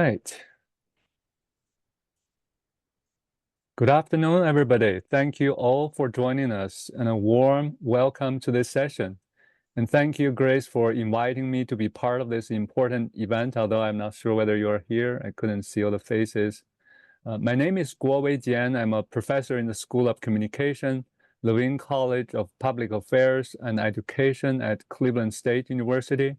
right. Good afternoon, everybody. Thank you all for joining us and a warm welcome to this session. And thank you, Grace, for inviting me to be part of this important event, although I'm not sure whether you're here. I couldn't see all the faces. My name is Guowei Jian. I'm a professor in the School of Communication, Levine College of Public Affairs and Education at Cleveland State University.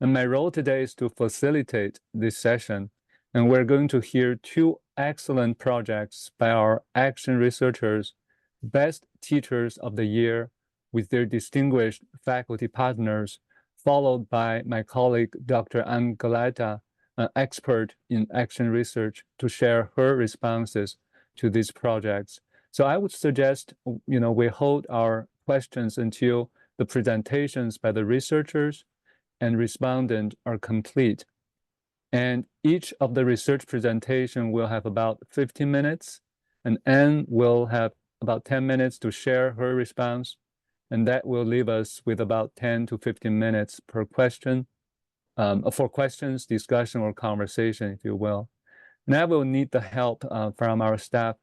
And my role today is to facilitate this session. And we're going to hear two excellent projects by our action researchers, best teachers of the year, with their distinguished faculty partners, followed by my colleague, Dr. Ann Galata, an expert in action research, to share her responses to these projects. So I would suggest, we hold our questions until the presentations by the researchers and respondent are complete. And each of the research presentation will have about 15 minutes, and Anne will have about 10 minutes to share her response, and that will leave us with about 10 to 15 minutes per question, for questions, discussion, or conversation, if you will. And I will need the help from our staff.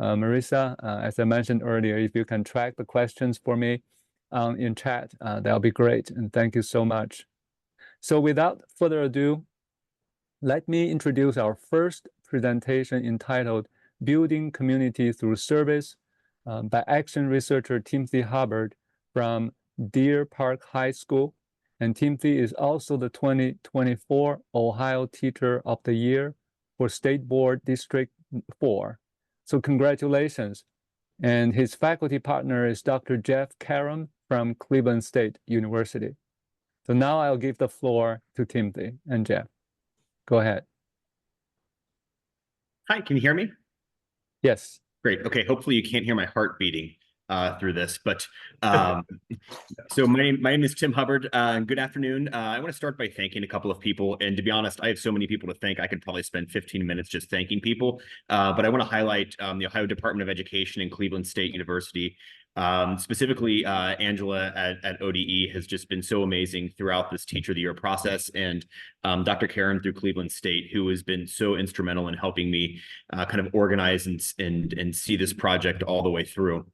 Marissa, as I mentioned earlier, if you can track the questions for me in chat, that'll be great, and thank you so much. So without further ado, let me introduce our first presentation entitled Building Community Through Service by action researcher Timothy Hubbard from Deer Park High School. And Timothy is also the 2024 Ohio Teacher of the Year for State Board District 4. So congratulations. And his faculty partner is Dr. Jeff Karam from Cleveland State University. So now I'll give the floor to Timothy and Jeff. Go ahead. Hi, can you hear me? Yes. Great. Okay, hopefully you can't hear my heart beating through this, but so my name is Tim Hubbard, and good afternoon. I want to start by thanking a couple of people, and to be honest, I have so many people to thank, I could probably spend 15 minutes just thanking people, but I want to highlight the Ohio Department of Education and Cleveland State University. Specifically, Angela at ODE has just been so amazing throughout this Teacher of the Year process, and Dr. Karen through Cleveland State, who has been so instrumental in helping me kind of organize and see this project all the way through.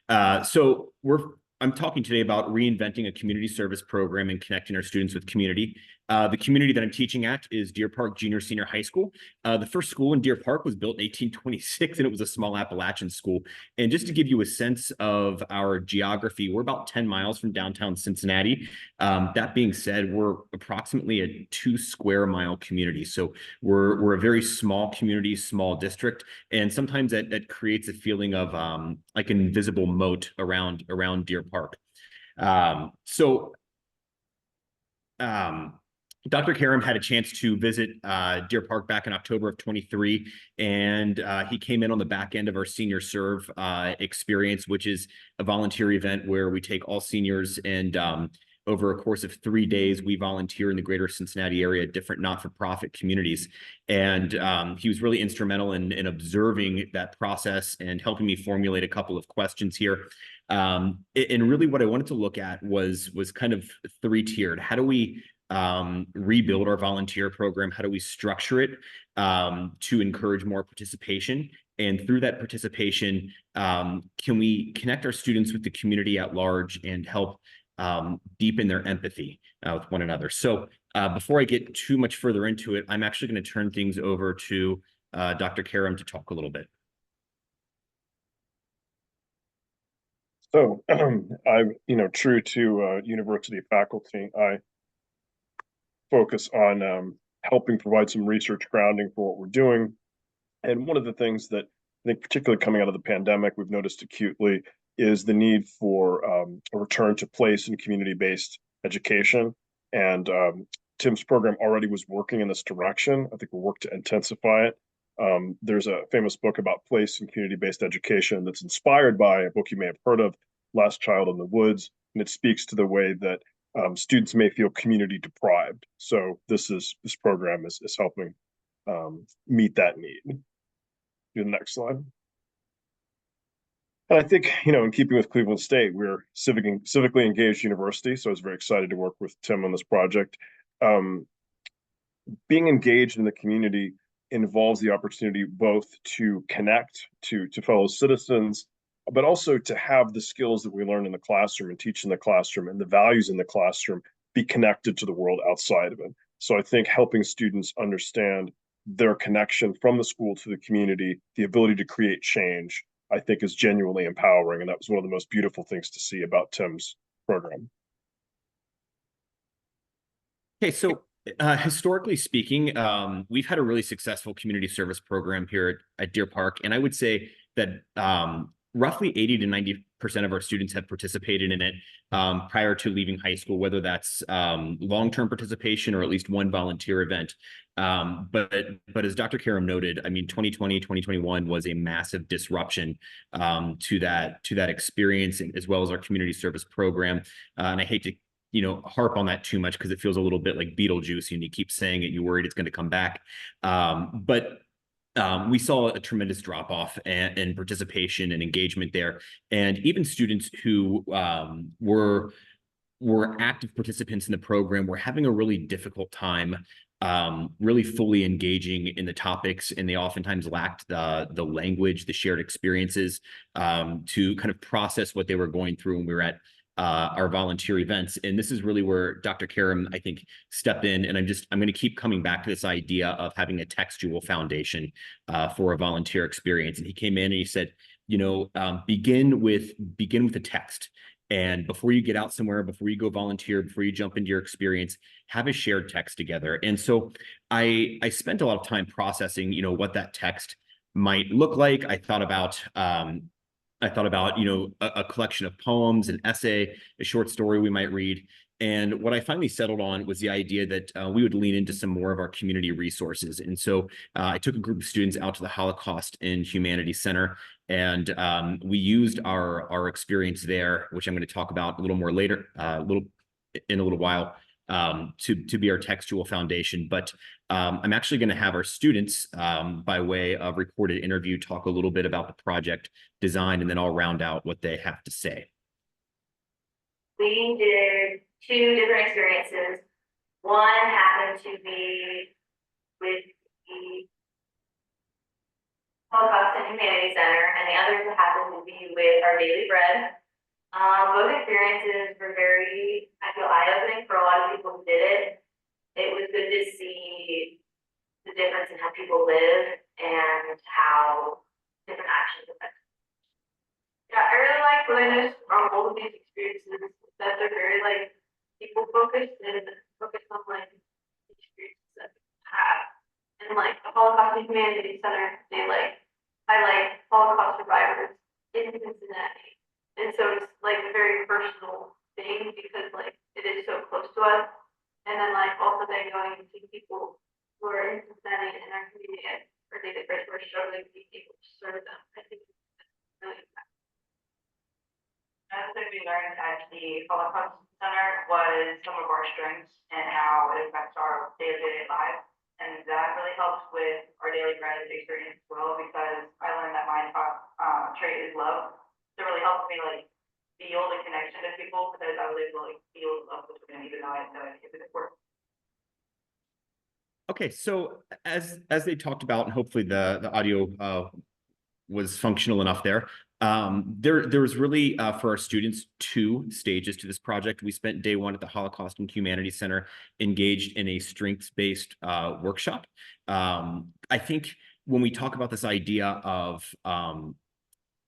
I'm talking today about reinventing a community service program and connecting our students with community. The community that I'm teaching at is Deer Park Junior Senior High School. The first school in Deer Park was built in 1826, and it was a small Appalachian school. And just to give you a sense of our geography, we're about 10 miles from downtown Cincinnati. That being said, we're approximately a 2 square mile community. So we're a very small community, small district. And sometimes that creates a feeling of like an invisible moat around Deer Park. Dr. Karam had a chance to visit Deer Park back in October of 23, and he came in on the back end of our Senior Serve experience, which is a volunteer event where we take all seniors and over a course of 3 days, we volunteer in the greater Cincinnati area, different not-for-profit communities. And he was really instrumental in observing that process and helping me formulate a couple of questions here. And really what I wanted to look at was kind of three-tiered. How do we rebuild our volunteer program? How do we structure it to encourage more participation? And through that participation, can we connect our students with the community at large and help deepen their empathy with one another? So before I get too much further into it, I'm actually going to turn things over to Dr. Karam to talk a little bit. So I'm, true to university faculty, I focus on helping provide some research grounding for what we're doing. And one of the things that I think, particularly coming out of the pandemic, we've noticed acutely is the need for a return to place and community-based education. And Tim's program already was working in this direction. I think we'll work to intensify it. There's a famous book about place and community-based education that's inspired by a book you may have heard of, Last Child in the Woods, and it speaks to the way that students may feel community deprived. So this program is helping meet that need. Do the next slide. And I think, in keeping with Cleveland State, we're civically engaged university, so I was very excited to work with Tim on this project. being engaged in the community involves the opportunity both to connect to fellow citizens, but also to have the skills that we learn in the classroom and teach in the classroom and the values in the classroom be connected to the world outside of it. So I think helping students understand their connection from the school to the community, the ability to create change, I think is genuinely empowering. And that was one of the most beautiful things to see about Tim's program. Okay, so historically speaking, we've had a really successful community service program here at Deer Park, and I would say that roughly 80 to 90% of our students have participated in it prior to leaving high school, whether that's long-term participation or at least one volunteer event. But as Dr. Karam noted, I mean, 2020, 2021 was a massive disruption to that experience, as well as our community service program. And I hate to harp on that too much because it feels a little bit like Beetlejuice and you keep saying it, you're worried it's going to come back. But we saw a tremendous drop off in participation and engagement there. And even students who were active participants in the program were having a really difficult time really fully engaging in the topics, and they oftentimes lacked the language, the shared experiences to kind of process what they were going through when we were at our volunteer events. And this is really where Dr. Karam, I think, stepped in. And I'm going to keep coming back to this idea of having a textual foundation for a volunteer experience. And he came in and he said, begin with the text. And before you get out somewhere, before you go volunteer, before you jump into your experience, have a shared text together. And so I spent a lot of time processing, what that text might look like. I thought about a collection of poems, an essay, a short story we might read. And what I finally settled on was the idea that we would lean into some more of our community resources. And so I took a group of students out to the Holocaust and Humanities Center, and we used our experience there, which I'm going to talk about a little more later, in a little while, to be our textual foundation. But I'm actually going to have our students, by way of recorded interview, talk a little bit about the project design, and then I'll round out what they have to say. We did 2 different experiences. One happened to be with the Holocaust and Humanities Center, and the other happened to be with Our Daily Bread. Both experiences were very, I feel, eye-opening for a lot of people who did it. It was good to see the difference in how people live and how different actions affect. Yeah, I really like what I noticed from all of these experiences that they're very people focused and focused on the experiences that people have. And the Holocaust and Humanities Center, they highlight Holocaust survivors in Cincinnati. And so it's a very personal thing because it is so close to us. And then also then going to people who are in Cincinnati in our community or David Bridge who are struggling to be able to serve them. I think it's really impactful. Something we learned at the Holocaust Center was some of our strengths and how it affects our day-to-day lives. And that really helps with our daily bread experience as well, because I learned that my top trait is love. So it really helps me feel the connection to people, because I was able to feel love between them, even though I had no idea it worked. Okay, so as they talked about, and hopefully the audio was functional enough there. There was really, for our students, 2 stages to this project. We spent day 1 at the Holocaust and Humanities Center engaged in a strengths-based workshop. I think when we talk about this idea of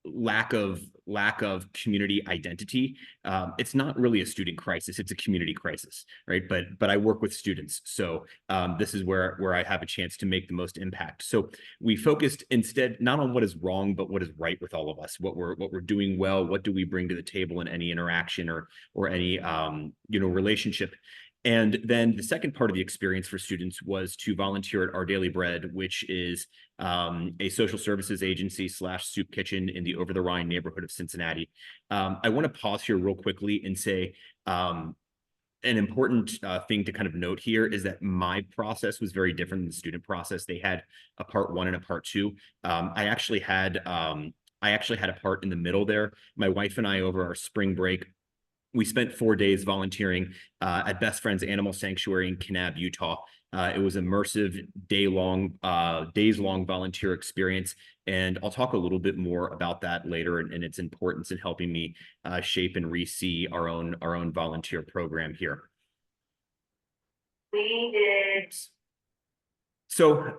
lack of community identity, it's not really a student crisis, it's a community crisis, right? But I work with students, so this is where I have a chance to make the most impact. So we focused instead not on what is wrong, but what is right with all of us, what we're doing well, what do we bring to the table in any interaction or any relationship. And then the second part of the experience for students was to volunteer at Our Daily Bread, which is a social services agency / soup kitchen in the Over the Rhine neighborhood of Cincinnati. I want to pause here real quickly and say an important thing to kind of note here is that my process was very different than the student process. They had a part 1 and a part 2. I actually had a part in the middle there. My wife and I, over our spring break, we spent 4 days volunteering at Best Friends Animal Sanctuary in Kanab, Utah. It was immersive, days-long volunteer experience. And I'll talk a little bit more about that later and its importance in helping me shape and re-see our own volunteer program here. We did. So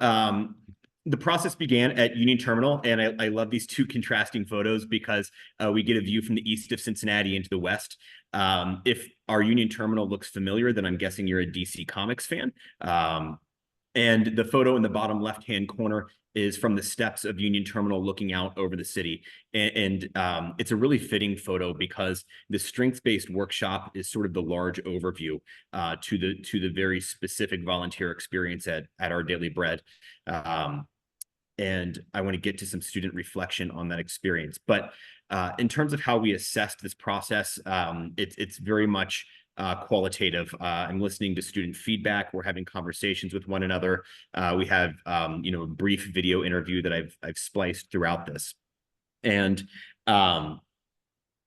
the process began at Union Terminal, and I love these two contrasting photos because we get a view from the east of Cincinnati into the west. If our Union Terminal looks familiar, then I'm guessing you're a DC Comics fan. And the photo in the bottom left-hand corner is from the steps of Union Terminal looking out over the city. And it's a really fitting photo because the strengths-based workshop is sort of the large overview to the very specific volunteer experience at Our Daily Bread. And I want to get to some student reflection on that experience. But in terms of how we assessed this process, it's very much qualitative. I'm listening to student feedback. We're having conversations with one another. We have a brief video interview that I've spliced throughout this. And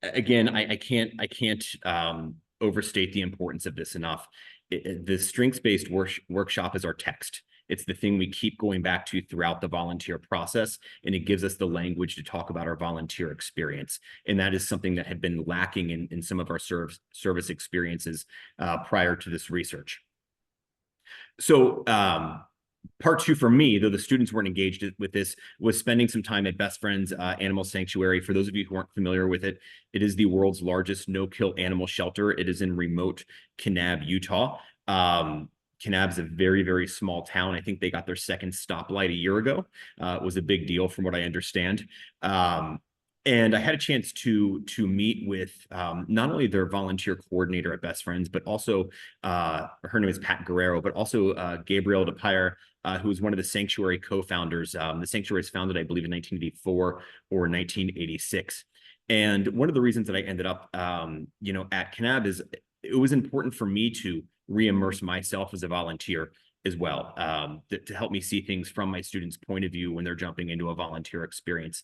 again, I can't overstate the importance of this enough. The strengths-based workshop is our text. It's the thing we keep going back to throughout the volunteer process, and it gives us the language to talk about our volunteer experience. And that is something that had been lacking in some of our service experiences prior to this research. So part two for me, though the students weren't engaged with this, was spending some time at Best Friends Animal Sanctuary. For those of you who aren't familiar with it, it is the world's largest no-kill animal shelter. It is in remote Kanab, Utah. Kanab is a very, very small town. I think they got their second stoplight a year ago. It was a big deal from what I understand. And I had a chance to meet with not only their volunteer coordinator at Best Friends, but also her name is Pat Guerrero, but also Gabriel DePire, who is one of the Sanctuary co-founders. The Sanctuary was founded, I believe, in 1984 or 1986. And one of the reasons that I ended up, at Kanab is it was important for me to re-immerse myself as a volunteer as well, to help me see things from my students' point of view when they're jumping into a volunteer experience.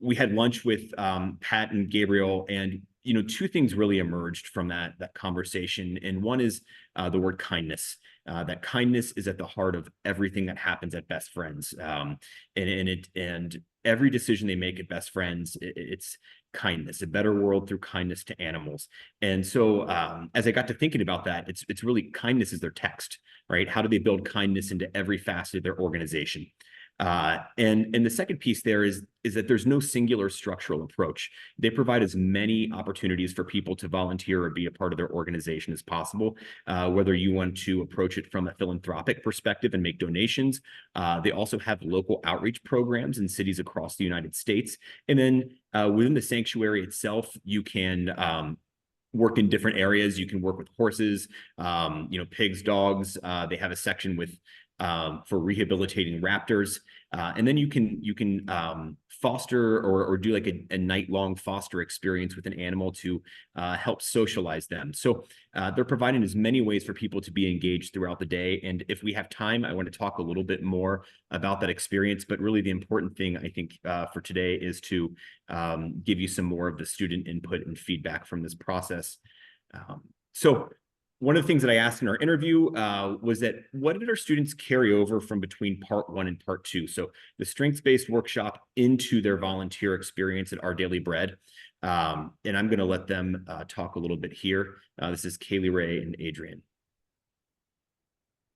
We had lunch with Pat and Gabriel, and two things really emerged from that conversation. And one is the word kindness. That kindness is at the heart of everything that happens at Best Friends, and every decision they make at Best Friends, it's kindness, a better world through kindness to animals. And so as I got to thinking about that, it's really kindness is their text, right? How do they build kindness into every facet of their organization? And the second piece there is that there's no singular structural approach. They provide as many opportunities for people to volunteer or be a part of their organization as possible, whether you want to approach it from a philanthropic perspective and make donations. They also have local outreach programs in cities across the United States. And then within the sanctuary itself, you can work in different areas. You can work with horses, pigs, dogs. They have a section with for rehabilitating raptors. And then you can foster or do like a night-long foster experience with an animal to help socialize them. So they're providing as many ways for people to be engaged throughout the day. And if we have time, I want to talk a little bit more about that experience. But really the important thing, I think, for today is to give you some more of the student input and feedback from this process. So one of the things that I asked in our interview was that what did our students carry over from between part one and part two? So the strengths-based workshop into their volunteer experience at Our Daily Bread. And I'm going to let them talk a little bit here. This is Kaylee Ray and Adrian.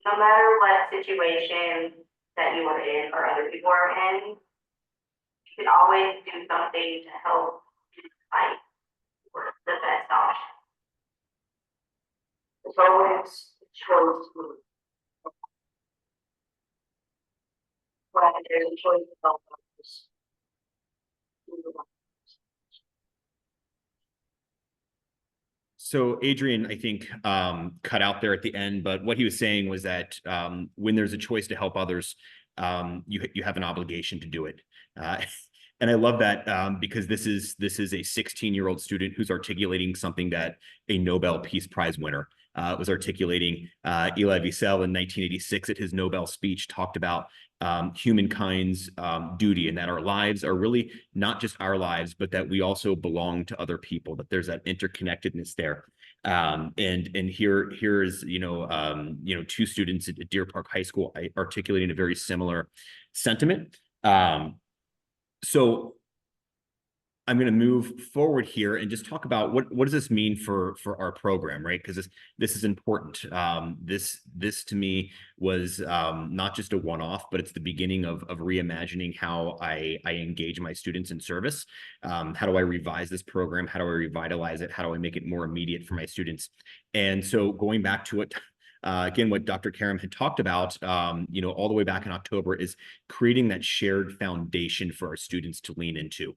No matter what situation that you are in or other people are in, you can always do something to help fight for the best option. It's always a choice. But there's a choice to help others. So Adrian, I think, cut out there at the end, but what he was saying was that when there's a choice to help others, you have an obligation to do it. And I love that because this is a 16-year-old student who's articulating something that a Nobel Peace Prize winner was articulating. Elie Wiesel in 1986 at his Nobel speech talked about humankind's duty, and that our lives are really not just our lives, but that we also belong to other people, that there's that interconnectedness there. And here is, two students at Deer Park High School articulating a very similar sentiment. So I'm going to move forward here and just talk about what does this mean for our program, right? Because this is important. This to me was not just a one-off, but it's the beginning of reimagining how I engage my students in service. How do I revise this program? How do I revitalize it? How do I make it more immediate for my students? And so going back to it. Again, what Dr. Karam had talked about, all the way back in October, is creating that shared foundation for our students to lean into.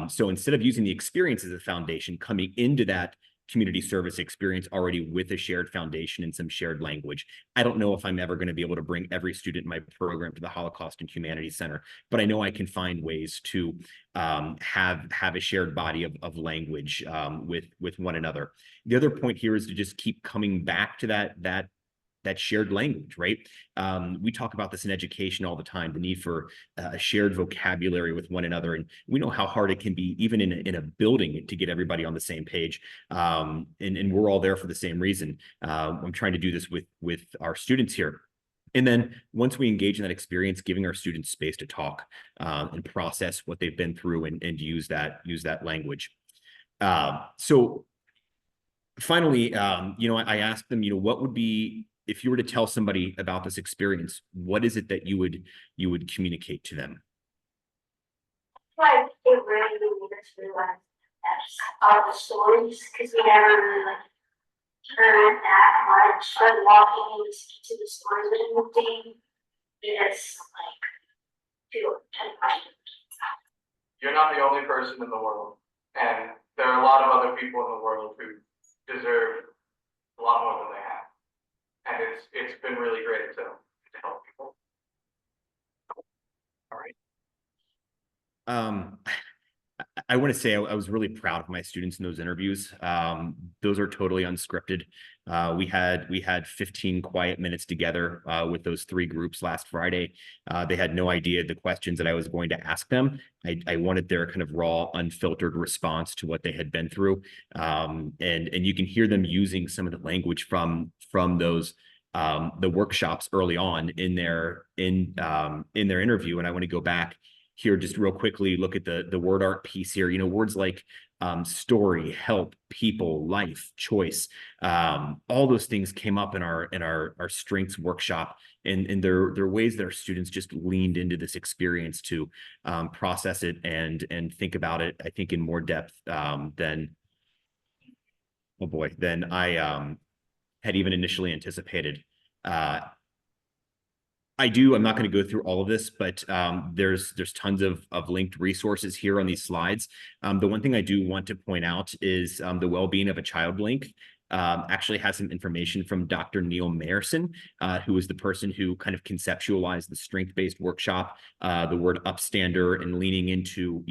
So instead of using the experience as a foundation, coming into that community service experience already with a shared foundation and some shared language. I don't know if I'm ever going to be able to bring every student in my program to the Holocaust and Humanities Center, but I know I can find ways to have a shared body of language with one another. The other point here is to just keep coming back to that shared language, right? We talk about this in education all the time, the need for a shared vocabulary with one another. And we know how hard it can be, even in a building, to get everybody on the same page. And we're all there for the same reason. I'm trying to do this with our students here. And then once we engage in that experience, giving our students space to talk and process what they've been through and use that language. So finally, I asked them, what would be, if you were to tell somebody about this experience, what is it that you would communicate to them? Like, it really makes me like all the stories, because we never really like heard that much. But walking and listening to the stories that it moved in, it's like feel You're not the only person in the world, and there are a lot of other people in the world who deserve a lot more than they have. And it's been really great to help people. All right. I want to say I was really proud of my students in those interviews. Those are totally unscripted. We had 15 quiet minutes together with those 3 groups last Friday. They had no idea the questions that I was going to ask them. I wanted their kind of raw, unfiltered response to what they had been through. And you can hear them using some of the language from those the workshops early on in their interview. And I want to go back here just real quickly, look at the word art piece here. Words like story, help, people, life, choice, all those things came up in our strengths workshop, and there are ways that our students just leaned into this experience to process it and think about it, I think, in more depth than I had even initially anticipated. I'm not going to go through all of this, but there's tons of linked resources here on these slides. The one thing I do want to point out is the well-being of a child link actually has some information from Dr. Neil Mayerson, who was the person who kind of conceptualized the strength-based workshop, the word upstander, and leaning into,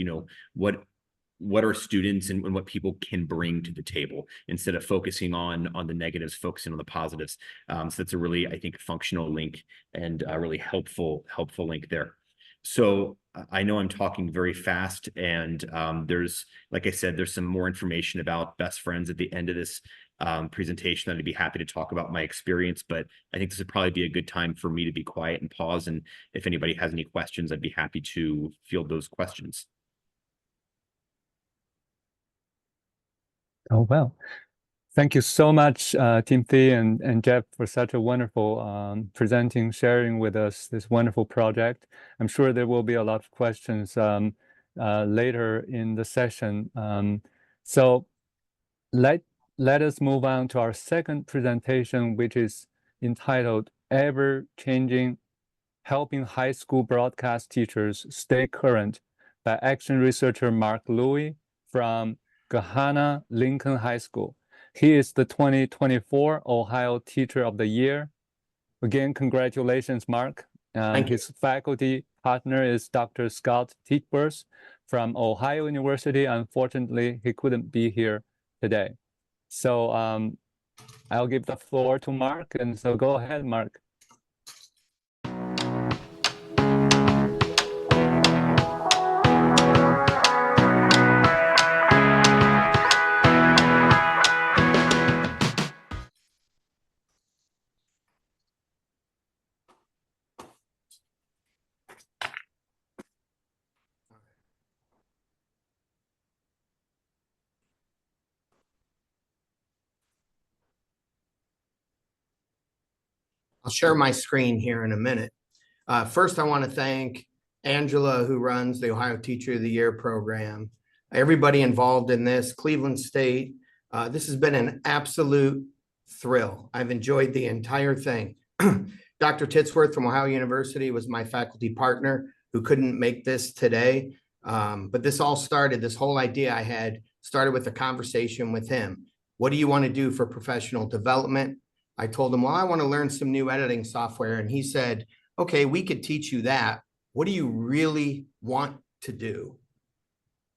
what are students and what people can bring to the table instead of focusing on the negatives, focusing on the positives. So that's a really, I think, functional link and a really helpful link there. So I know I'm talking very fast, and there's, like I said, there's some more information about Best Friends at the end of this presentation. I'd be happy to talk about my experience, but I think this would probably be a good time for me to be quiet and pause. And if anybody has any questions, I'd be happy to field those questions. Oh, well, thank you so much, Timothy and Jeff, for such a wonderful sharing with us this wonderful project. I'm sure there will be a lot of questions later in the session. So let us move on to our second presentation, which is entitled Ever-Changing Helping High School Broadcast Teachers Stay Current by action researcher Mark Louie from Gahanna Lincoln High School. He is the 2024 Ohio Teacher of the Year. Again, congratulations, Mark. His faculty partner is Dr. Scott Tichbers from Ohio University. Unfortunately, he couldn't be here today. So I'll give the floor to Mark, and so go ahead, Mark. I'll share my screen here in a minute. First, I want to thank Angela, who runs the Ohio Teacher of the Year program, everybody involved in this, Cleveland State. This has been an absolute thrill. I've enjoyed the entire thing. Dr. Titsworth from Ohio University was my faculty partner who couldn't make this today. But this all started, this whole idea I had started with a conversation with him. What do you want to do for professional development? I told him, well, I want to learn some new editing software. And he said, okay, we could teach you that. What do you really want to do?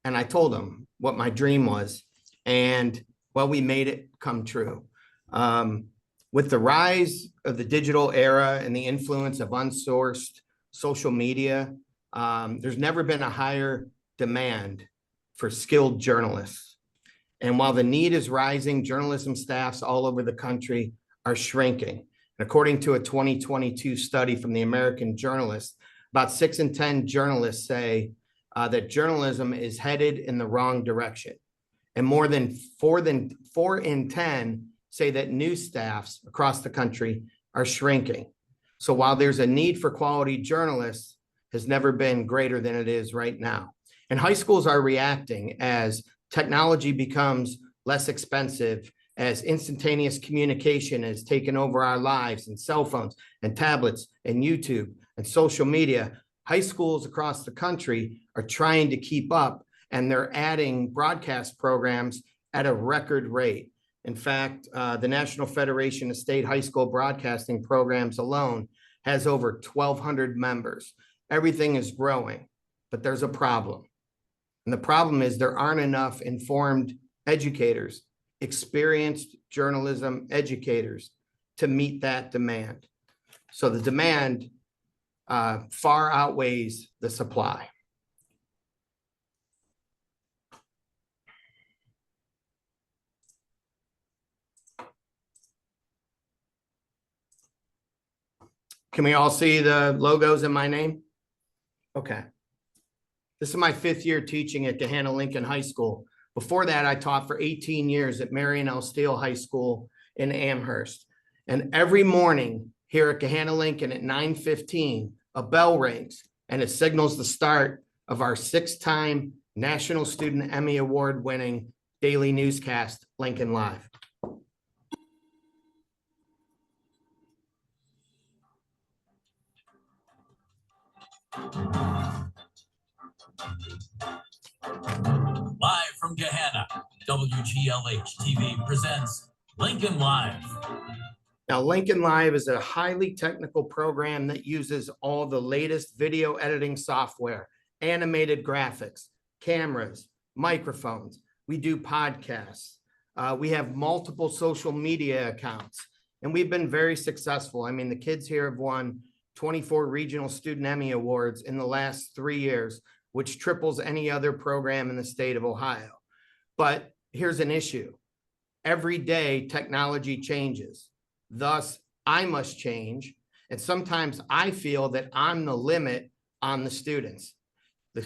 And I told him what my dream was. And well, we made it come true. With the rise of the digital era and the influence of unsourced social media, there's never been a higher demand for skilled journalists. And while the need is rising, journalism staffs all over the country are shrinking. And according to a 2022 study from the American Journalist, about 6 in 10 journalists say that journalism is headed in the wrong direction. And more than 4 in 10 say that news staffs across the country are shrinking. So while there's a need for quality journalists, has never been greater than it is right now. And high schools are reacting as technology becomes less expensive, as instantaneous communication has taken over our lives, and cell phones and tablets and YouTube and social media. High schools across the country are trying to keep up, and they're adding broadcast programs at a record rate. In fact, the National Federation of State High School Broadcasting Programs alone has over 1,200 members. Everything is growing, but there's a problem. And the problem is there aren't enough informed educators, experienced journalism educators to meet that demand. So the demand far outweighs the supply. Can we all see the logos in my name? Okay. This is my 5th year teaching at Gahanna Lincoln High School. Before that, I taught for 18 years at Marion L. Steele High School in Amherst. And every morning here at Gahanna Lincoln at 9:15, a bell rings and it signals the start of our 6-time National Student Emmy Award winning daily newscast, Lincoln Live. Live from Gahanna, WGLH TV presents Lincoln Live. Now, Lincoln Live is a highly technical program that uses all the latest video editing software, animated graphics, cameras, microphones. We do podcasts. We have multiple social media accounts, and we've been very successful. I mean, the kids here have won 24 Regional Student Emmy Awards in the last 3 years, which triples any other program in the state of Ohio. But here's an issue. Every day, technology changes. Thus, I must change. And sometimes I feel that I'm the limit on the students.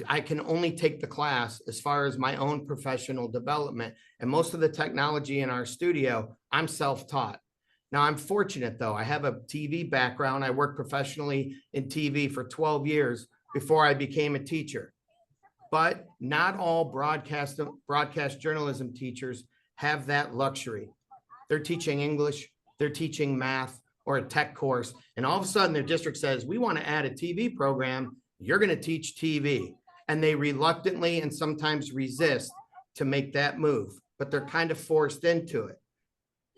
I can only take the class as far as my own professional development. And most of the technology in our studio, I'm self-taught. Now, I'm fortunate, though. I have a TV background. I worked professionally in TV for 12 years before I became a teacher. But not all broadcast journalism teachers have that luxury. They're teaching English, they're teaching math or a tech course, and all of a sudden their district says, we want to add a TV program, you're going to teach TV. And they reluctantly and sometimes resist to make that move, but they're kind of forced into it.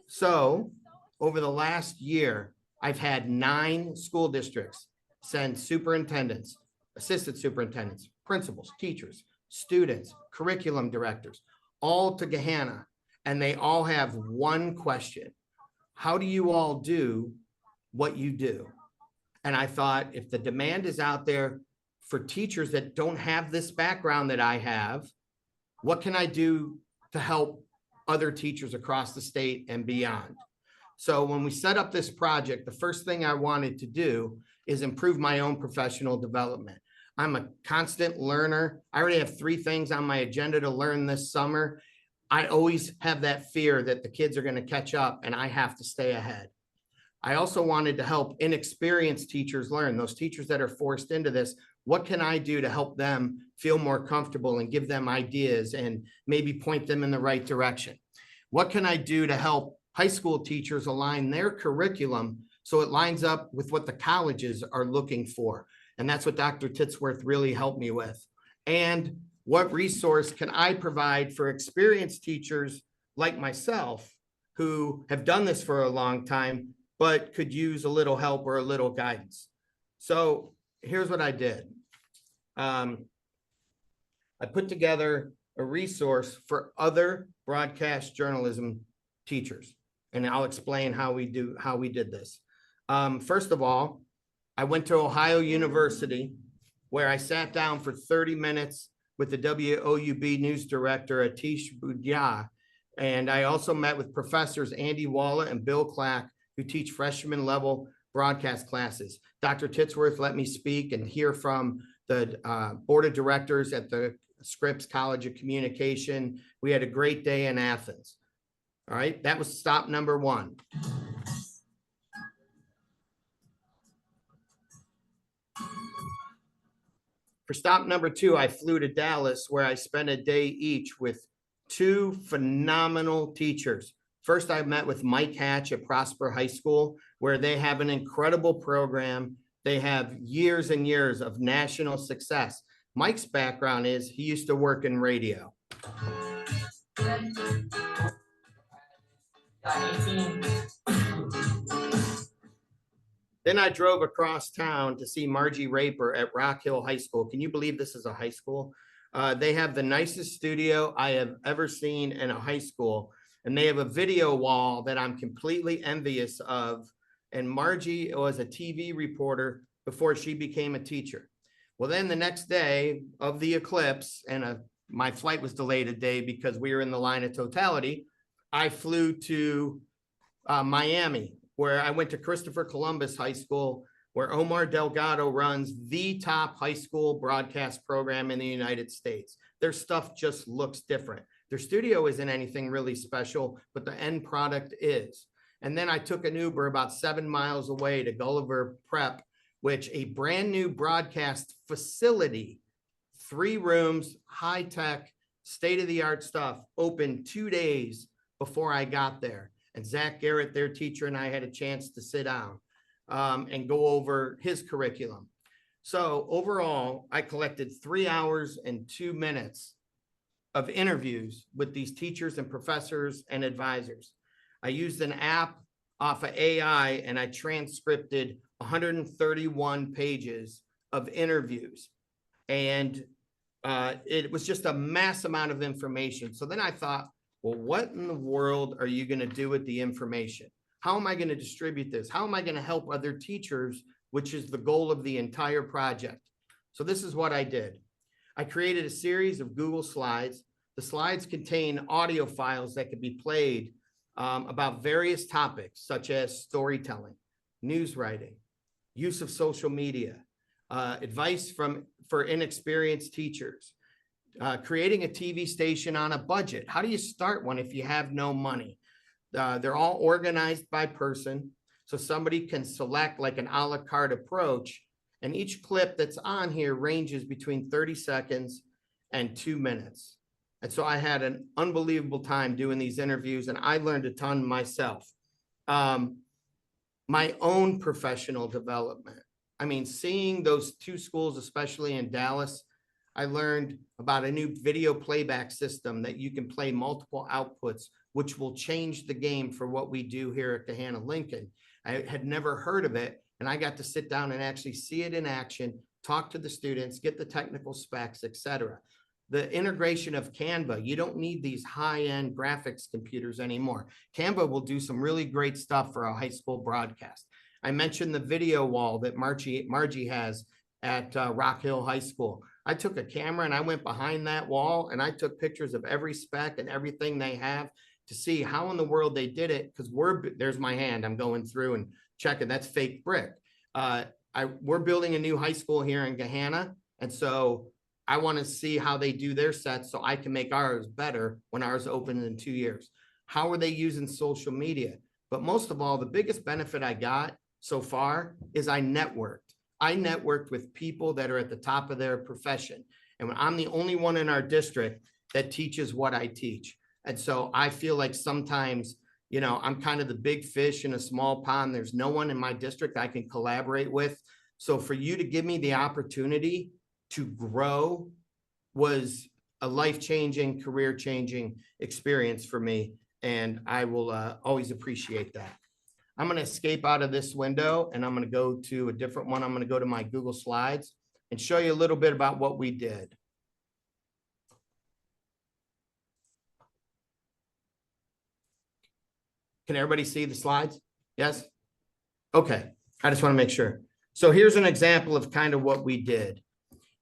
So over the last year, I've had 9 school districts send superintendents, assistant superintendents, principals, teachers, students, curriculum directors, all to Gahanna. And they all have one question. How do you all do what you do? And I thought, if the demand is out there for teachers that don't have this background that I have, what can I do to help other teachers across the state and beyond? So when we set up this project, the first thing I wanted to do is improve my own professional development. I'm a constant learner. I already have 3 things on my agenda to learn this summer. I always have that fear that the kids are going to catch up and I have to stay ahead. I also wanted to help inexperienced teachers learn, those teachers that are forced into this. What can I do to help them feel more comfortable and give them ideas and maybe point them in the right direction? What can I do to help high school teachers align their curriculum so it lines up with what the colleges are looking for? And that's what Dr. Titsworth really helped me with. And what resource can I provide for experienced teachers like myself who have done this for a long time, but could use a little help or a little guidance? So here's what I did. I put together a resource for other broadcast journalism teachers, and I'll explain how we did this. First of all, I went to Ohio University, where I sat down for 30 minutes with the WOUB news director, Atish Budhya, and I also met with professors Andy Walla and Bill Clack, who teach freshman level broadcast classes. Dr. Titsworth let me speak and hear from the board of directors at the Scripps College of Communication. We had a great day in Athens. All right, that was stop number one. For stop number two, I flew to Dallas, where I spent a day each with two phenomenal teachers. First, I met with Mike Hatch at Prosper High School, where they have an incredible program. They have years and years of national success. Mike's background is he used to work in radio. Then I drove across town to see Margie Raper at Rock Hill High School. Can you believe this is a high school? They have the nicest studio I have ever seen in a high school. And they have a video wall that I'm completely envious of. And Margie was a TV reporter before she became a teacher. Well, then the next day of the eclipse, and my flight was delayed a day because we were in the line of totality, I flew to Miami, where I went to Christopher Columbus High School, where Omar Delgado runs the top high school broadcast program in the United States. Their stuff just looks different. Their studio isn't anything really special, but the end product is. And then I took an Uber about 7 miles away to Gulliver Prep, which a brand new broadcast facility, 3 rooms, high tech, state-of-the-art stuff, opened 2 days before I got there. And Zach Garrett, their teacher, and I had a chance to sit down and go over his curriculum. So overall, I collected 3 hours and 2 minutes of interviews with these teachers and professors and advisors. I used an app off of AI, and I transcripted 131 pages of interviews. And it was just a mass amount of information. So then I thought, well, what in the world are you going to do with the information? How am I going to distribute this? How am I going to help other teachers, which is the goal of the entire project? So this is what I did. I created a series of Google Slides. The slides contain audio files that could be played about various topics, such as storytelling, news writing, use of social media, advice for inexperienced teachers, creating a TV station on a budget. How do you start one if you have no money? They're all organized by person, so somebody can select like an a la carte approach, and each clip that's on here ranges between 30 seconds and 2 minutes. And so I had an unbelievable time doing these interviews, and I learned a ton myself. My own professional development. I mean, seeing those 2 schools, especially in Dallas, I learned about a new video playback system that you can play multiple outputs, which will change the game for what we do here at Gahanna Lincoln. I had never heard of it, and I got to sit down and actually see it in action, talk to the students, get the technical specs, etc. The integration of Canva, you don't need these high-end graphics computers anymore. Canva will do some really great stuff for a high school broadcast. I mentioned the video wall that Margie has at Rock Hill High School. I took a camera and I went behind that wall and I took pictures of every spec and everything they have to see how in the world they did it. Because there's my hand, I'm going through and checking, that's fake brick. We're building a new high school here in Gahanna. And so I want to see how they do their sets so I can make ours better when ours opens in 2 years. How are they using social media? But most of all, the biggest benefit I got so far is I networked. I networked with people that are at the top of their profession. And I'm the only one in our district that teaches what I teach. And so I feel like sometimes, you know, I'm kind of the big fish in a small pond. There's no one in my district I can collaborate with. So for you to give me the opportunity to grow was a life-changing, career-changing experience for me. And I will always appreciate that. I'm going to escape out of this window and I'm going to go to a different one. I'm going to go to my Google Slides and show you a little bit about what we did. Can everybody see the slides? Yes? Okay, I just want to make sure. So here's an example of kind of what we did.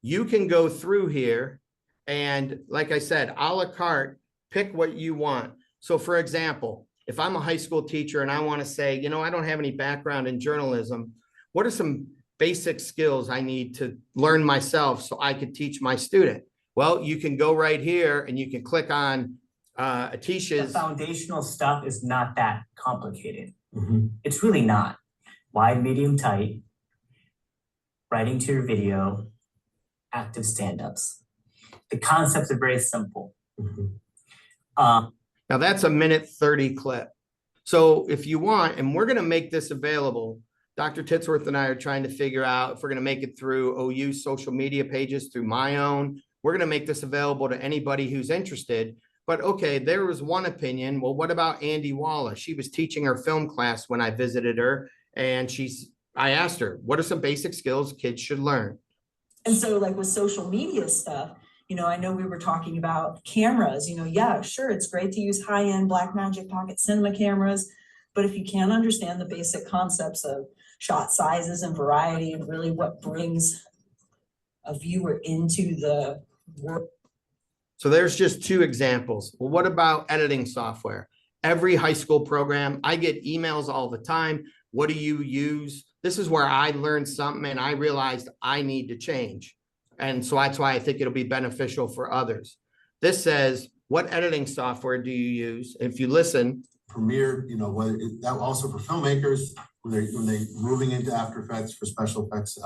You can go through here and like I said, a la carte, pick what you want. So for example, if I'm a high school teacher and I want to say, you know, I don't have any background in journalism, what are some basic skills I need to learn myself so I could teach my student? Well, you can go right here and you can click on The Atisha's. foundational stuff is not that complicated. It's really not. Wide, medium, tight, writing to your video, active stand-ups. The concepts are very simple. Now that's a 1:30 clip. So if you want, and we're going to make this available, Dr. Titsworth and I are trying to figure out if we're going to make it through OU social media pages, through my own. We're going to make this available to anybody who's interested. But okay, there was one opinion. Well, what about Andy Wallace? She was teaching her film class when I visited her, and I asked her, what are some basic skills kids should learn? And so like with social media stuff, you know, I know we were talking about cameras, you know, yeah, sure, it's great to use high-end Blackmagic pocket cinema cameras, but if you can't understand the basic concepts of shot sizes and variety and really what brings a viewer into the work. So there's just two examples. Well, what about editing software? Every high school program, I get emails all the time. What do you use? This is where I learned something and I realized I need to change. And so that's why I think it'll be beneficial for others. This says, what editing software do you use? If you listen. Premiere, you know, that also for filmmakers, when they're moving into After Effects for special effects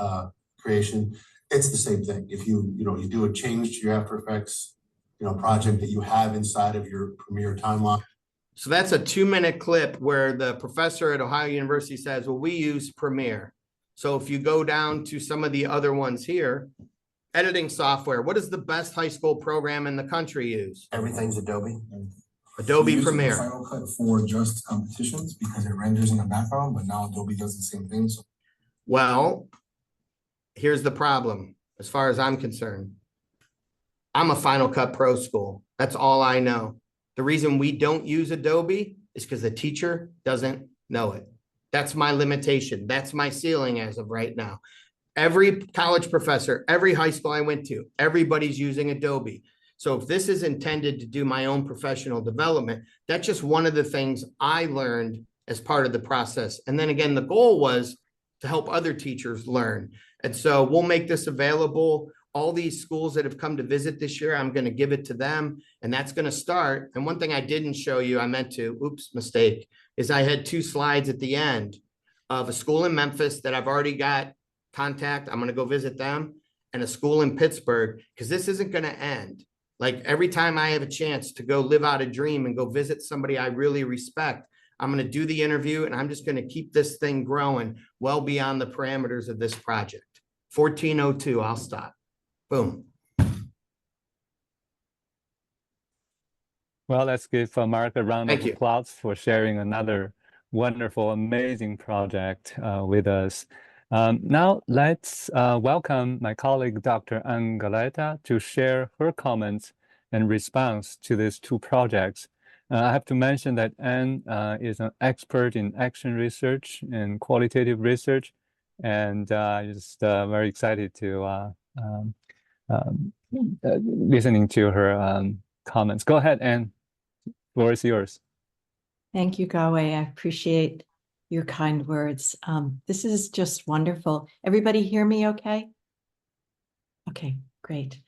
creation, it's the same thing. If you do a change to your After Effects, project that you have inside of your Premiere timeline. So that's a 2-minute clip where the professor at Ohio University says, well, we use Premiere. So if you go down to some of the other ones here, editing software, what does the best high school program in the country use? Everything's Adobe. Adobe Premiere. Final Cut for just competitions because it renders in the background, but now Adobe does the same thing. So. Well, here's the problem as far as I'm concerned. I'm a Final Cut Pro school. That's all I know. The reason we don't use Adobe is because the teacher doesn't know it. That's my limitation. That's my ceiling as of right now. Every college professor, every high school I went to, everybody's using Adobe. So if this is intended to do my own professional development, that's just one of the things I learned as part of the process. And then again, the goal was to help other teachers learn. And so we'll make this available. All these schools that have come to visit this year, I'm going to give it to them, and that's going to start. And one thing I didn't show you, I meant to, oops, mistake, is I had 2 slides at the end of a school in Memphis that I've already got contact. I'm going to go visit them, and a school in Pittsburgh, because this isn't going to end. Like every time I have a chance to go live out a dream and go visit somebody I really respect, I'm going to do the interview, and I'm just going to keep this thing growing well beyond the parameters of this project. 1402, I'll stop. Boom. Well, let's give Mark a round Thank of you. applause for sharing another wonderful, amazing project with us. Now, let's welcome my colleague, Dr. Ann Galeta, to share her comments and response to these 2 projects. I have to mention that Ann is an expert in action research and qualitative research, and just very excited to listening to her comments. Go ahead, Ann. Floor is yours. Thank you, Gawe. I appreciate your kind words. This is just wonderful. Everybody hear me okay? Okay, great.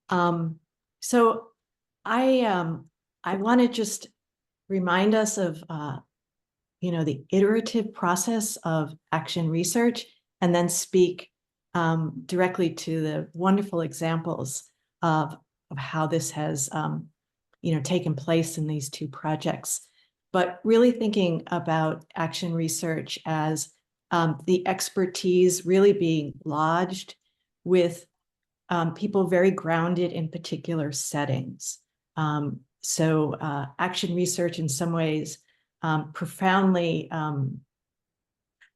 So I want to just remind us of, the iterative process of action research, and then speak directly to the wonderful examples of how this has taken place in these two projects. But really thinking about action research as the expertise really being lodged with people very grounded in particular settings. So action research in some ways profoundly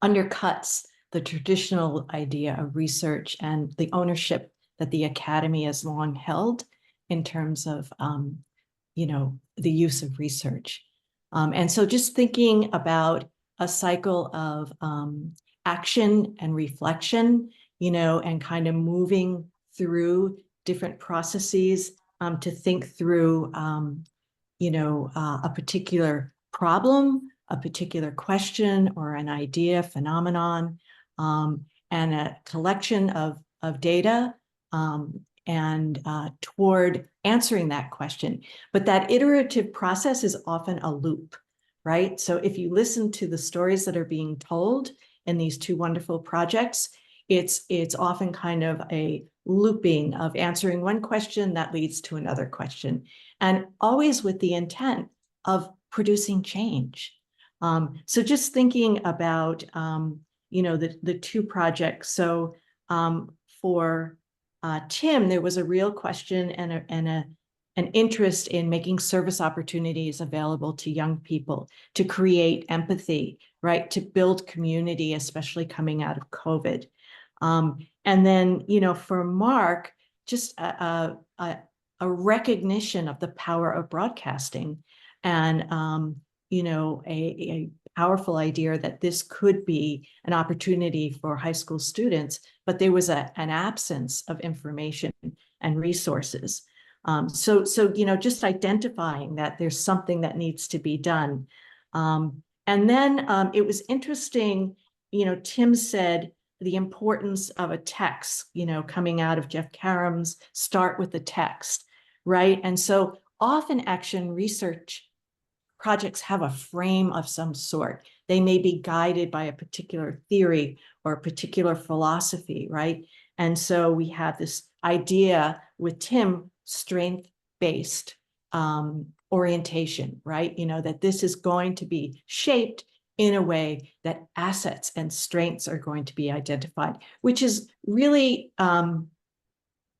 undercuts the traditional idea of research and the ownership that the academy has long held in terms of the use of research. And so just thinking about a cycle of action and reflection, and kind of moving through different processes to think through, a particular problem, a particular question or an idea, phenomenon, and a collection of data and toward answering that question. But that iterative process is often a loop, right? So if you listen to the stories that are being told in these two wonderful projects, it's often kind of a looping of answering one question that leads to another question, and always with the intent of producing change. So just thinking about, the two projects. So for Tim, there was a real question and an interest in making service opportunities available to young people, to create empathy, right? To build community, especially coming out of COVID. And then, for Mark, just a recognition of the power of broadcasting and, a powerful idea that this could be an opportunity for high school students, but there was an absence of information and resources. So just identifying that there's something that needs to be done. And then it was interesting, Tim said the importance of a text, coming out of Jeff Karam's Start with the Text, right? And so often action research projects have a frame of some sort. They may be guided by a particular theory or a particular philosophy, right? And so we have this idea with Tim, strength-based orientation, right? That this is going to be shaped in a way that assets and strengths are going to be identified, which is really an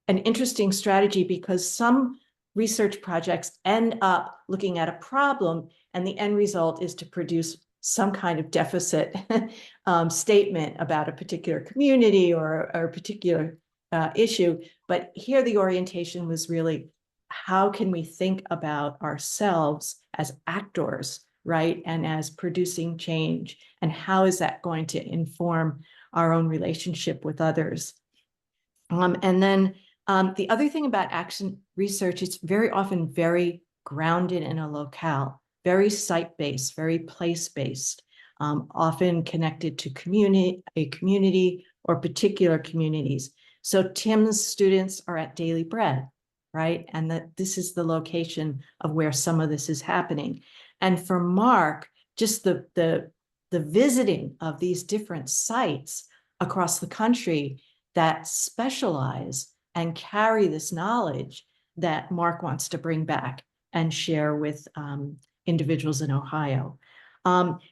interesting strategy, because some research projects end up looking at a problem and the end result is to produce some kind of deficit statement about a particular community or a particular issue. But here the orientation was really, how can we think about ourselves as actors, right? And as producing change, and how is that going to inform our own relationship with others? And then the other thing about action research, it's very often very grounded in a locale, very site-based, very place-based, often connected to a community or particular communities. So Tim's students are at Daily Bread, right? And that this is the location of where some of this is happening. And for Mark, just the visiting of these different sites across the country that specialize and carry this knowledge that Mark wants to bring back and share with individuals in Ohio.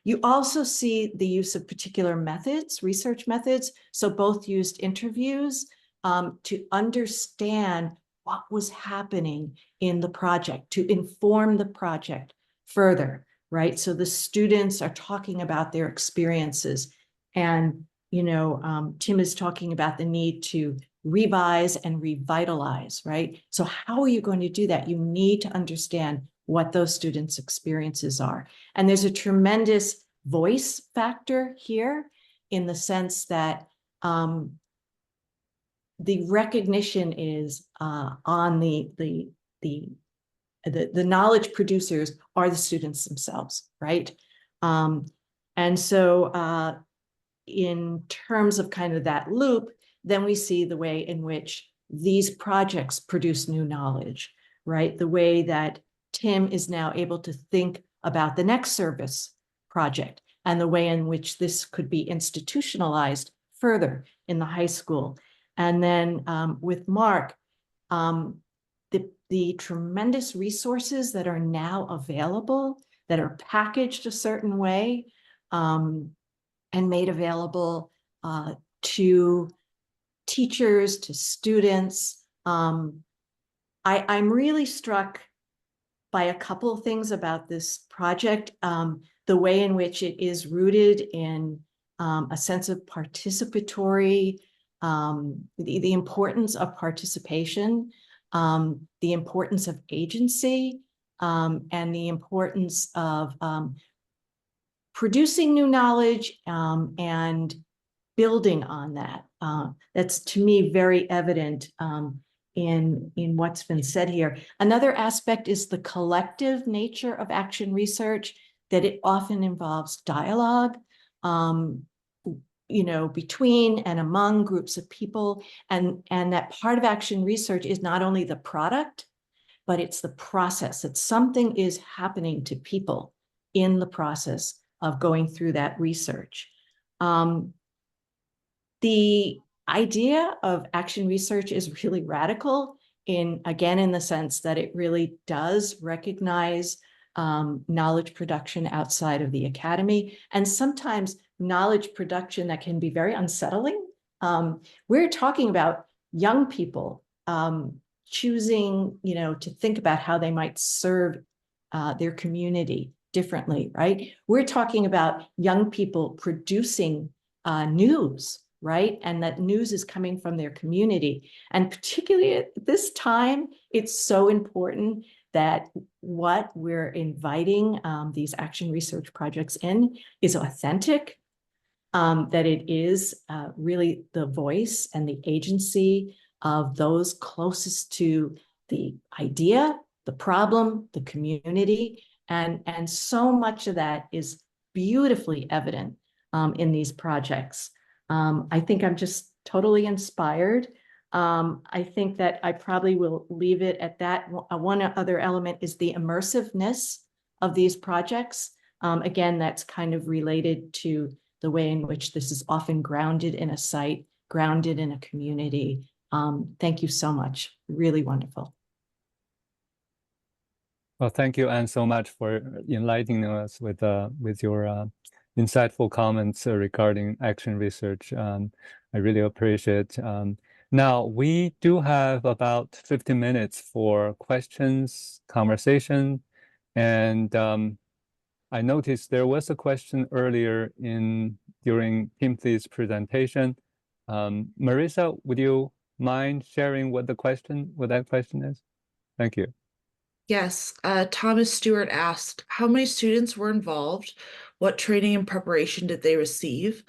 You also see the use of particular methods, research methods. So both used interviews to understand what was happening in the project, to inform the project further, right? So the students are talking about their experiences, and Tim is talking about the need to revise and revitalize, right? So how are you going to do that? You need to understand what those students' experiences are. And there's a tremendous voice factor here, in the sense that the recognition is on the knowledge producers are the students themselves, right? And so in terms of kind of that loop, then we see the way in which these projects produce new knowledge, right? The way that Tim is now able to think about the next service project, and the way in which this could be institutionalized further in the high school. And then with Mark, the tremendous resources that are now available, that are packaged a certain way and made available to teachers, to students. I'm really struck by a couple of things about this project. The way in which it is rooted in a sense of participatory, the importance of participation, the importance of agency, and the importance of producing new knowledge and building on that. That's to me very evident in what's been said here. Another aspect is the collective nature of action research, that it often involves dialogue, between and among groups of people, and that part of action research is not only the product, but it's the process. That something is happening to people in the process of going through that research. The idea of action research is really radical in the sense that it really does recognize knowledge production outside of the academy, and sometimes knowledge production that can be very unsettling. We're talking about young people choosing, to think about how they might serve their community differently, right? We're talking about young people producing news, right? And that news is coming from their community. And particularly at this time, it's so important that what we're inviting these action research projects in is authentic, that it is really the voice and the agency of those closest to the idea, the problem, the community. And so much of that is beautifully evident in these projects. I think I'm just totally inspired. I think that I probably will leave it at that. One other element is the immersiveness of these projects. Again, that's kind of related to the way in which this is often grounded in a site, grounded in a community. Thank you so much. Really wonderful. Well, thank you, Anne, so much for enlightening us with your insightful comments regarding action research. I really appreciate. Now, we do have about 15 minutes for questions, conversation, and I noticed there was a question earlier during Timothy's presentation. Marissa, would you mind sharing what that question is? Thank you. Yes, Thomas Stewart asked, how many students were involved? What training and preparation did they receive?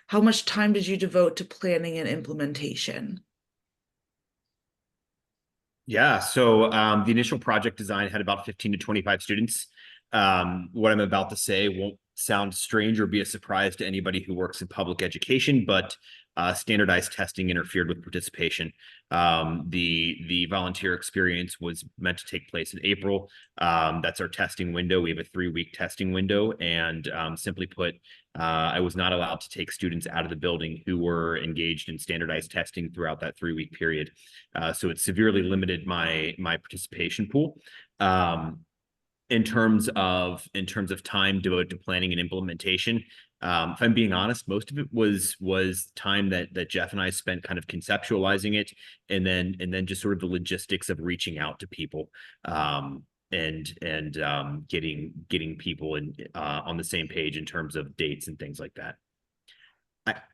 How much time did you devote to planning and implementation? Yeah, so the initial project design had about 15 to 25 students. What I'm about to say won't sound strange or be a surprise to anybody who works in public education, but standardized testing interfered with participation. The volunteer experience was meant to take place in April. That's our testing window. We have a 3-week testing window, and simply put, I was not allowed to take students out of the building who were engaged in standardized testing throughout that 3-week period. So it severely limited my participation pool. In terms of time devoted to planning and implementation, if I'm being honest, most of it was time that Jeff and I spent kind of conceptualizing it, and then just sort of the logistics of reaching out to people and getting people on the same page in terms of dates and things like that.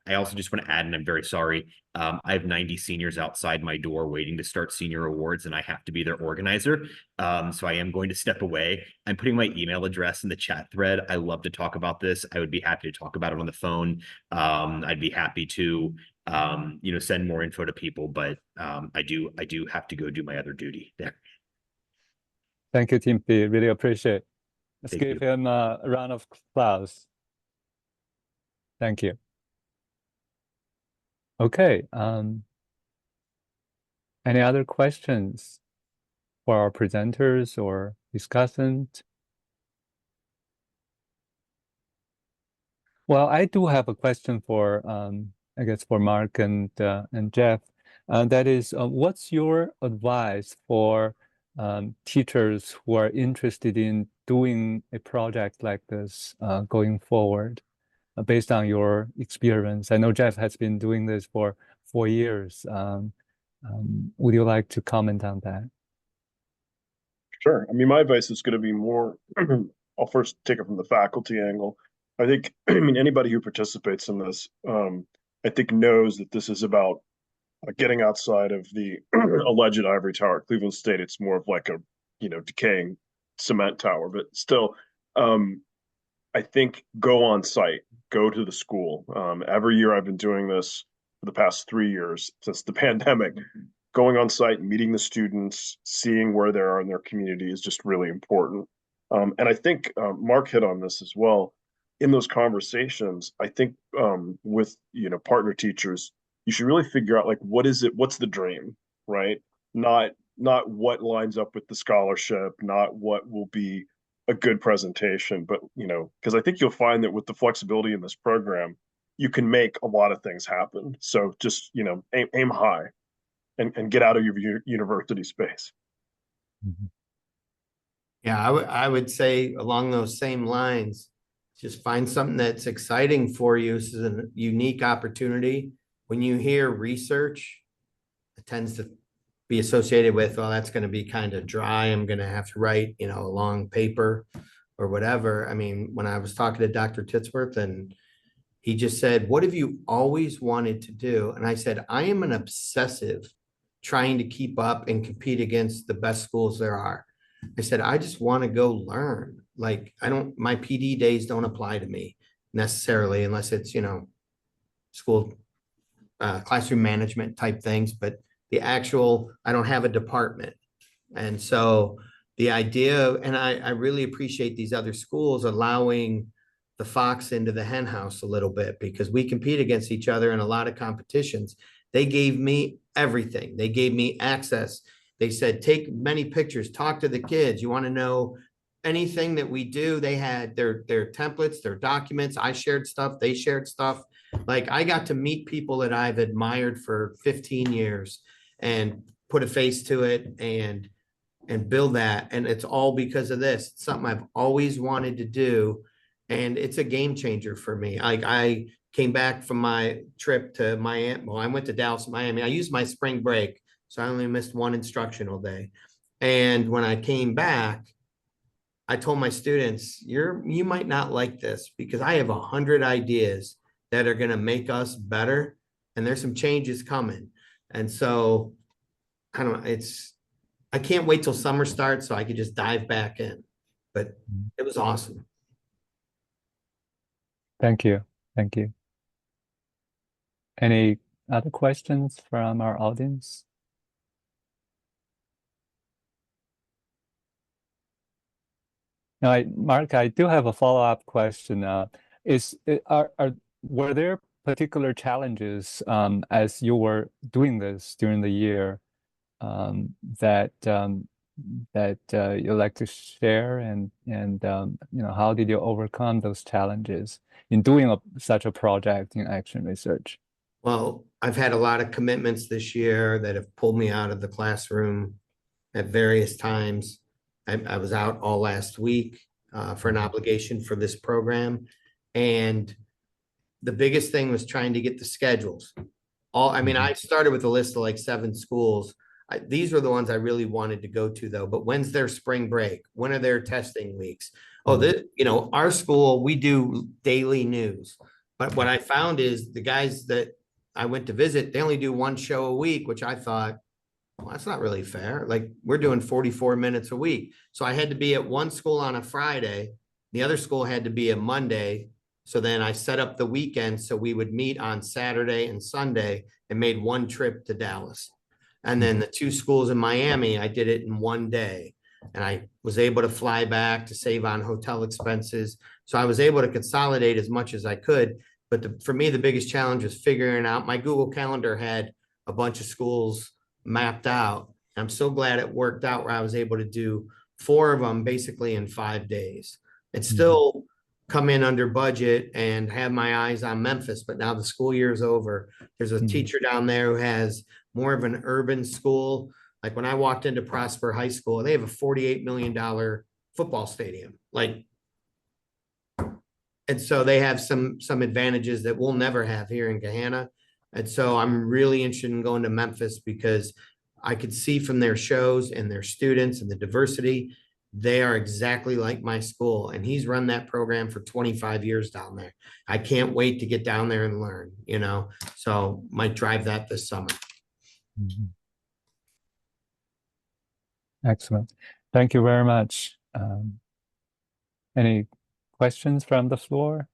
I also just want to add, and I'm very sorry, I have 90 seniors outside my door waiting to start senior awards, and I have to be their organizer. So I am going to step away. I'm putting my email address in the chat thread. I love to talk about this. I would be happy to talk about it on the phone. I'd be happy to send more info to people, but I do have to go do my other duty there. Thank you, Timothy. Really appreciate it. Let's Thank give you. him a round of applause. Thank you. Okay. Any other questions for our presenters or discussants? Well, I do have a question for, I guess, for Mark and Jeff. That is, what's your advice for teachers who are interested in doing a project like this going forward, based on your experience? I know Jeff has been doing this for 4 years. Would you like to comment on that? Sure. I mean, my advice is going to be more, I'll first take it from the faculty angle. I think, I mean, anybody who participates in this, I think knows that this is about getting outside of the alleged ivory tower at Cleveland State. It's more of like a, decaying cement tower, but still, I think go on site, go to the school. Every year I've been doing this for the past 3 years since the pandemic. Going on site, meeting the students, seeing where they are in their community is just really important. And I think Mark hit on this as well. In those conversations, I think with partner teachers, you should really figure out like what's the dream, right? Not what lines up with the scholarship, not what will be a good presentation, but because I think you'll find that with the flexibility in this program, you can make a lot of things happen. So just aim high and get out of your university space. Mhm. Yeah, I would say along those same lines, just find something that's exciting for you. This is a unique opportunity. When you hear research, it tends to be associated with, well, that's going to be kind of dry. I'm going to have to write, a long paper or whatever. I mean, when I was talking to Dr. Titsworth, and he just said, what have you always wanted to do? And I said, I am an obsessive trying to keep up and compete against the best schools there are. I said, I just want to go learn. Like, my PD days don't apply to me necessarily unless it's, school, classroom management type things, but the actual, I don't have a department. And so the idea, and I really appreciate these other schools allowing the fox into the hen house a little bit, because we compete against each other in a lot of competitions. They gave me everything. They gave me access. They said, take many pictures, talk to the kids. You want to know anything that we do? They had their templates, their documents. I shared stuff. They shared stuff. Like, I got to meet people that I've admired for 15 years and put a face to it and build that. And it's all because of this. It's something I've always wanted to do. And it's a game changer for me. Like, I came back from my trip to Miami. Well, I went to Dallas, Miami. I used my spring break, so I only missed one instructional day. And when I came back, I told my students, you might not like this because I have 100 ideas that are going to make us better. And there's some changes coming. And so I can't wait till summer starts so I could just dive back in, but it was awesome. Thank you. Thank you. Any other questions from our audience? Now, Mark, I do have a follow-up question. Were there particular challenges as you were doing this during the year that you'd like to share, and how did you overcome those challenges in doing such a project in action research? Well, I've had a lot of commitments this year that have pulled me out of the classroom at various times. I was out all last week for an obligation for this program. And the biggest thing was trying to get the schedules. I started with a list of like 7 schools. These were the ones I really wanted to go to though. But when's their spring break? When are their testing weeks? Our school, we do daily news. But what I found is the guys that I went to visit, they only do 1 show a week, which I thought, well, that's not really fair. Like, we're doing 44 minutes a week. So I had to be at one school on a Friday. The other school had to be a Monday. So then I set up the weekend so we would meet on Saturday and Sunday and made 1 trip to Dallas. And then the 2 schools in Miami, I did it in 1 day. And I was able to fly back to save on hotel expenses. So I was able to consolidate as much as I could. But for me, the biggest challenge was figuring out, my Google Calendar had a bunch of schools mapped out. I'm so glad it worked out where I was able to do 4 of them basically in 5 days. It's still come in under budget and have my eyes on Memphis, but now the school year is over. There's a teacher down there who has more of an urban school. Like when I walked into Prosper High School, they have a $48 million football stadium. Like, and so they have some advantages that we'll never have here in Gahanna. And so I'm really interested in going to Memphis because I could see from their shows and their students and the diversity, they are exactly like my school. And he's run that program for 25 years down there. I can't wait to get down there and learn, you know, so might drive that this summer. Excellent. Thank you very much. Any questions from the floor?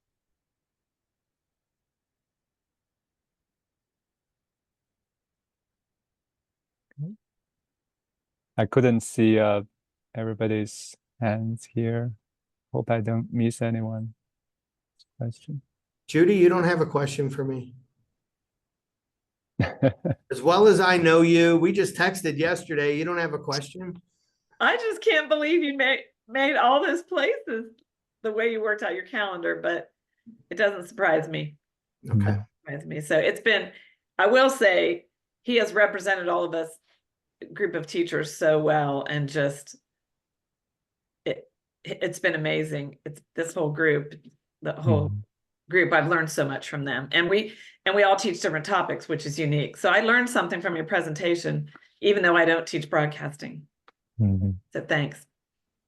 I couldn't see everybody's hands here. Hope I don't miss anyone. Question. Judy, you don't have a question for me? As well as I know you, we just texted yesterday. You don't have a question? I just can't believe you made all those places the way you worked out your calendar, but it doesn't surprise me. Okay. Surprise me. So it's been, I will say, he has represented all of us, group of teachers, so well, and just it's been amazing. It's this whole group, the whole group. I've learned so much from them, and we all teach different topics, which is unique. So I learned something from your presentation, even though I don't teach broadcasting. So thanks.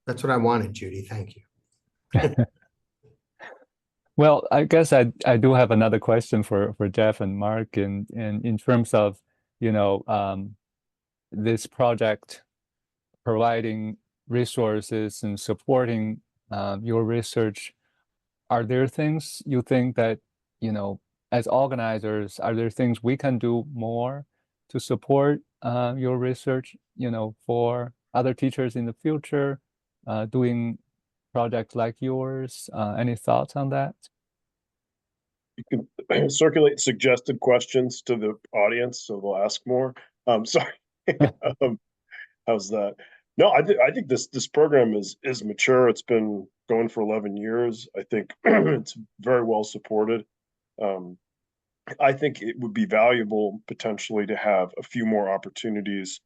That's what I wanted, Judy. Thank you. Well, I guess I do have another question for Jeff and Mark in terms of, you know, this project providing resources and supporting your research. Are there things you think that, you know, as organizers, are there things we can do more to support your research, you know, for other teachers in the future doing projects like yours? Any thoughts on that? You can circulate suggested questions to the audience so they'll ask more. Sorry. How's that? No, I think this program is mature. It's been going for 11 years. I think it's very well supported. I think it would be valuable potentially to have a few more opportunities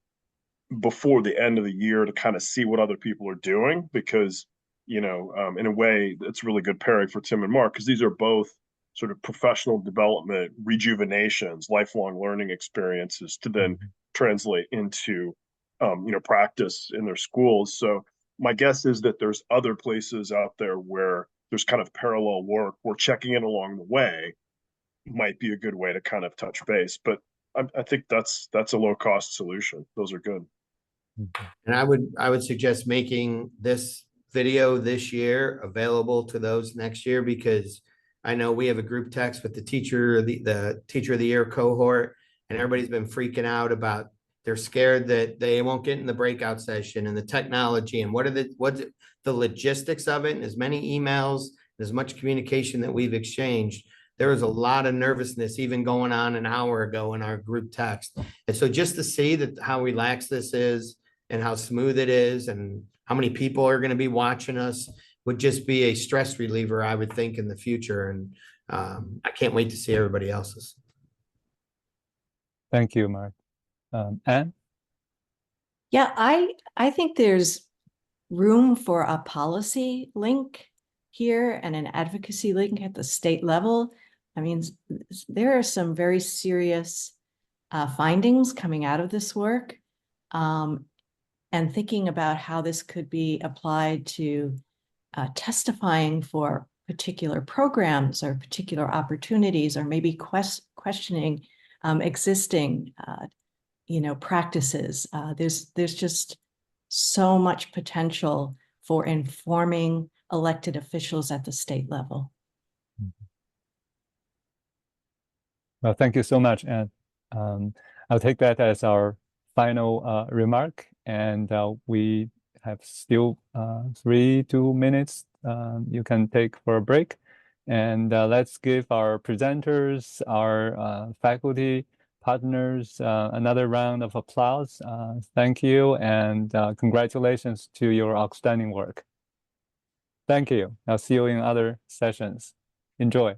before the end of the year to kind of see what other people are doing, because, you know, in a way, it's really good pairing for Tim and Mark, because these are both sort of professional development, rejuvenations, lifelong learning experiences to then translate into, you know, practice in their schools. So my guess is that there's other places out there where there's kind of parallel work where checking in along the way might be a good way to kind of touch base. But I think that's a low cost solution. Those are good. And I would suggest making this video this year available to those next year, because I know we have a group text with the teacher of the year cohort, and everybody's been freaking out about, they're scared that they won't get in the breakout session and the technology and what's the logistics of it, and as many emails, as much communication that we've exchanged. There was a lot of nervousness even going on an hour ago in our group text. And so just to see that how relaxed this is and how smooth it is and how many people are going to be watching us would just be a stress reliever, I would think, in the future. And I can't wait to see everybody else's. Thank you, Mark. Anne? Yeah, I think there's room for a policy link here and an advocacy link at the state level. I mean, there are some very serious findings coming out of this work, and thinking about how this could be applied to testifying for particular programs or particular opportunities, or maybe questioning existing you know, practices. There's just so much potential for informing elected officials at the state level. Well, thank you so much, Anne. I'll take that as our final remark, and we have still 2 minutes you can take for a break. And let's give our presenters, our faculty, partners, another round of applause. Thank you, and congratulations to your outstanding work. Thank you. I'll see you in other sessions. Enjoy.